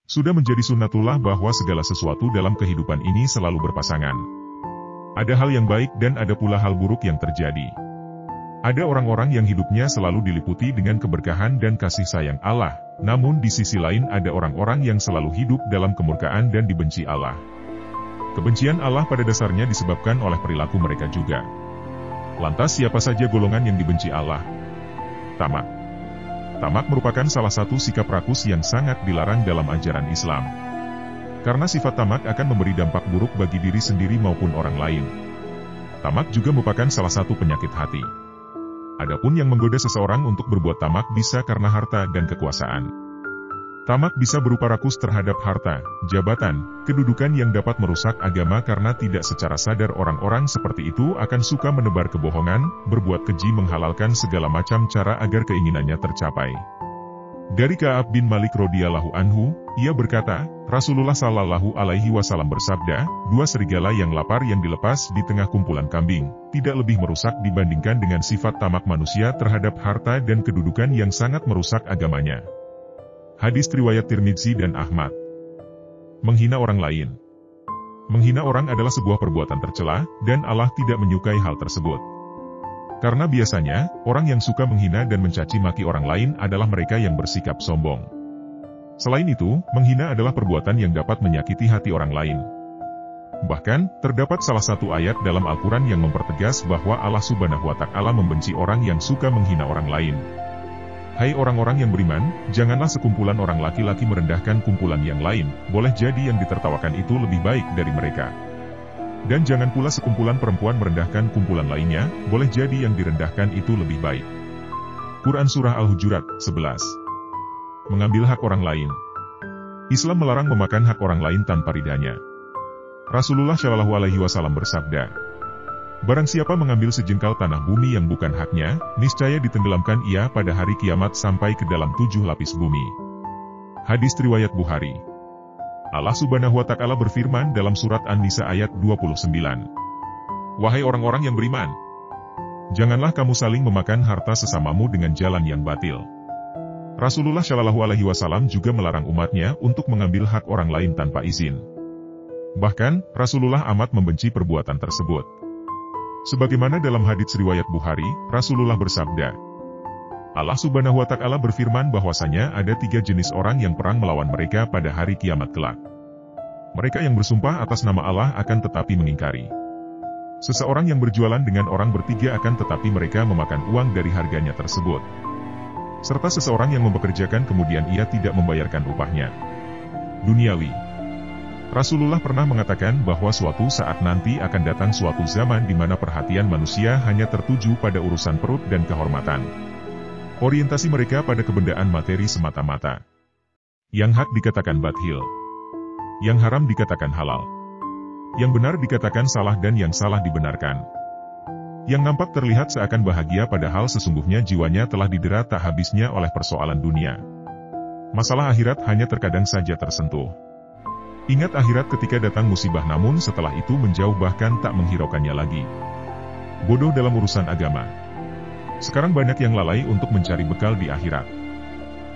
Sudah menjadi sunnatullah bahwa segala sesuatu dalam kehidupan ini selalu berpasangan. Ada hal yang baik dan ada pula hal buruk yang terjadi. Ada orang-orang yang hidupnya selalu diliputi dengan keberkahan dan kasih sayang Allah, namun di sisi lain ada orang-orang yang selalu hidup dalam kemurkaan dan dibenci Allah. Kebencian Allah pada dasarnya disebabkan oleh perilaku mereka juga. Lantas siapa saja golongan yang dibenci Allah? Tamak. Tamak merupakan salah satu sikap rakus yang sangat dilarang dalam ajaran Islam. Karena sifat tamak akan memberi dampak buruk bagi diri sendiri maupun orang lain. Tamak juga merupakan salah satu penyakit hati. Adapun yang menggoda seseorang untuk berbuat tamak bisa karena harta dan kekuasaan. Tamak bisa berupa rakus terhadap harta, jabatan, kedudukan yang dapat merusak agama karena tidak secara sadar orang-orang seperti itu akan suka menebar kebohongan, berbuat keji menghalalkan segala macam cara agar keinginannya tercapai. Dari Ka'ab bin Malik radhiyallahu anhu, ia berkata, Rasulullah Shallallahu Alaihi Wasallam bersabda, dua serigala yang lapar yang dilepas di tengah kumpulan kambing, tidak lebih merusak dibandingkan dengan sifat tamak manusia terhadap harta dan kedudukan yang sangat merusak agamanya. Hadis riwayat Tirmidzi dan Ahmad. Menghina orang lain. Menghina orang adalah sebuah perbuatan tercela, dan Allah tidak menyukai hal tersebut. Karena biasanya, orang yang suka menghina dan mencaci maki orang lain adalah mereka yang bersikap sombong. Selain itu, menghina adalah perbuatan yang dapat menyakiti hati orang lain. Bahkan, terdapat salah satu ayat dalam Al-Quran yang mempertegas bahwa Allah Subhanahu wa Ta'ala membenci orang yang suka menghina orang lain. Hai orang-orang yang beriman, janganlah sekumpulan orang laki-laki merendahkan kumpulan yang lain, boleh jadi yang ditertawakan itu lebih baik dari mereka. Dan jangan pula sekumpulan perempuan merendahkan kumpulan lainnya, boleh jadi yang direndahkan itu lebih baik. Quran Surah Al-Hujurat, 11. Mengambil hak orang lain. Islam melarang memakan hak orang lain tanpa ridhanya. Rasulullah Shallallahu Alaihi Wasallam bersabda, barang siapa mengambil sejengkal tanah bumi yang bukan haknya, niscaya ditenggelamkan ia pada hari kiamat sampai ke dalam 7 lapis bumi. Hadis riwayat Bukhari. Allah Subhanahu wa Ta'ala berfirman dalam surat An-Nisa ayat 29. Wahai orang-orang yang beriman, janganlah kamu saling memakan harta sesamamu dengan jalan yang batil. Rasulullah Shallallahu Alaihi Wasallam juga melarang umatnya untuk mengambil hak orang lain tanpa izin. Bahkan, Rasulullah amat membenci perbuatan tersebut. Sebagaimana dalam hadits riwayat Bukhari, Rasulullah bersabda, Allah Subhanahu wa Ta'ala berfirman bahwasanya ada 3 jenis orang yang perang melawan mereka pada hari kiamat kelak. Mereka yang bersumpah atas nama Allah akan tetapi mengingkari. Seseorang yang berjualan dengan orang bertiga akan tetapi mereka memakan uang dari harganya tersebut. Serta seseorang yang mempekerjakan kemudian ia tidak membayarkan upahnya. Duniawi. Rasulullah pernah mengatakan bahwa suatu saat nanti akan datang suatu zaman di mana perhatian manusia hanya tertuju pada urusan perut dan kehormatan. Orientasi mereka pada kebendaan materi semata-mata. Yang hak dikatakan batil. Yang haram dikatakan halal. Yang benar dikatakan salah dan yang salah dibenarkan. Yang nampak terlihat seakan bahagia padahal sesungguhnya jiwanya telah didera tak habisnya oleh persoalan dunia. Masalah akhirat hanya terkadang saja tersentuh. Ingat akhirat ketika datang musibah namun setelah itu menjauh bahkan tak menghiraukannya lagi. Bodoh dalam urusan agama. Sekarang banyak yang lalai untuk mencari bekal di akhirat.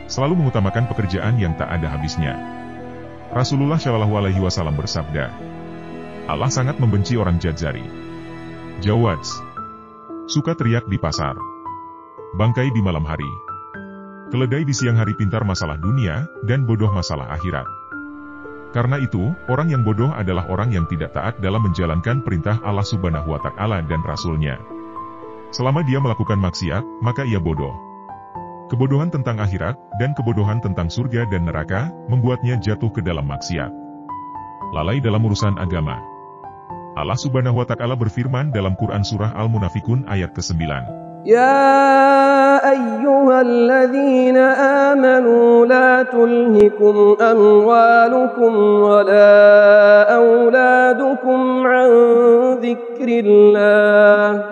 Selalu mengutamakan pekerjaan yang tak ada habisnya. Rasulullah Shallallahu Alaihi Wasallam bersabda, Allah sangat membenci orang jadzari. Jawads. Suka teriak di pasar. Bangkai di malam hari. Keledai di siang hari pintar masalah dunia, dan bodoh masalah akhirat. Karena itu, orang yang bodoh adalah orang yang tidak taat dalam menjalankan perintah Allah Subhanahu wa Ta'ala dan Rasul-Nya. Selama dia melakukan maksiat, maka ia bodoh. Kebodohan tentang akhirat, dan kebodohan tentang surga dan neraka, membuatnya jatuh ke dalam maksiat. Lalai dalam urusan agama. Allah Subhanahu wa Ta'ala berfirman dalam Quran Surah Al-Munafikun ayat ke-9. يا أيها الذين آمنوا لا تلهكم أموالكم ولا أولادكم عن ذكر الله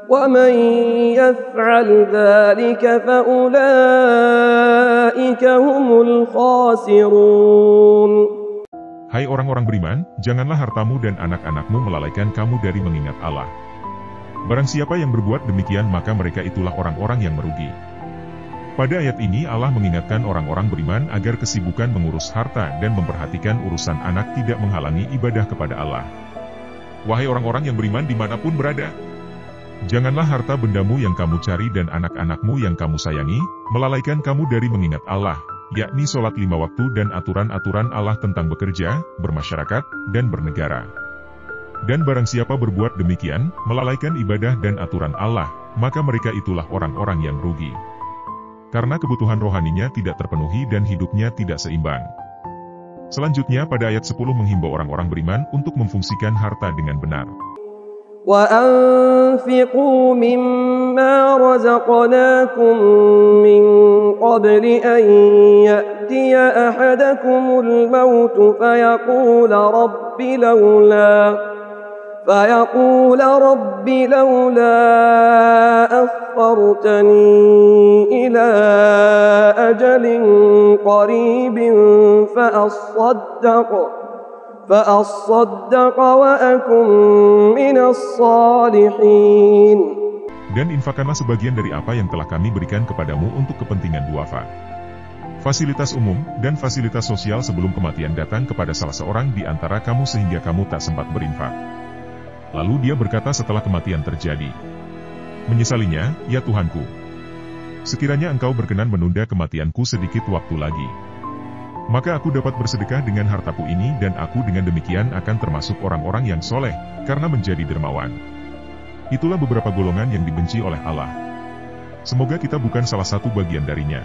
ومن يفعل ذلك فأولئك هم الخاسرون. Hai orang-orang beriman, janganlah hartamu dan anak-anakmu melalaikan kamu dari mengingat Allah. Barang siapa yang berbuat demikian maka mereka itulah orang-orang yang merugi. Pada ayat ini Allah mengingatkan orang-orang beriman agar kesibukan mengurus harta dan memperhatikan urusan anak tidak menghalangi ibadah kepada Allah. Wahai orang-orang yang beriman dimanapun berada, janganlah harta bendamu yang kamu cari dan anak-anakmu yang kamu sayangi, melalaikan kamu dari mengingat Allah, yakni sholat 5 waktu dan aturan-aturan Allah tentang bekerja, bermasyarakat, dan bernegara. Dan barang siapa berbuat demikian, melalaikan ibadah dan aturan Allah, maka mereka itulah orang-orang yang rugi. Karena kebutuhan rohaninya tidak terpenuhi dan hidupnya tidak seimbang. Selanjutnya pada ayat 10 menghimbau orang-orang beriman untuk memfungsikan harta dengan benar. وَأَنْفِقُوا مِمَّا رَزَقْنَاكُمْ مِنْ قَبْلِ أَنْ يَأْتِيَ أَحَدَكُمُ الْمَوْتُ فيقول رب لولا أخرتني إلى أجل قريب فأصدق وأكن من الصالحين. Dan infakkanlah sebagian dari apa yang telah kami berikan kepadamu untuk kepentingan duafa, fasilitas umum, dan fasilitas sosial sebelum kematian datang kepada salah seorang di antara kamu sehingga kamu tak sempat berinfak. Lalu dia berkata setelah kematian terjadi, menyesalinya, ya Tuhanku, sekiranya engkau berkenan menunda kematianku sedikit waktu lagi, maka aku dapat bersedekah dengan hartaku ini dan aku dengan demikian akan termasuk orang-orang yang soleh, karena menjadi dermawan. Itulah beberapa golongan yang dibenci oleh Allah. Semoga kita bukan salah satu bagian darinya.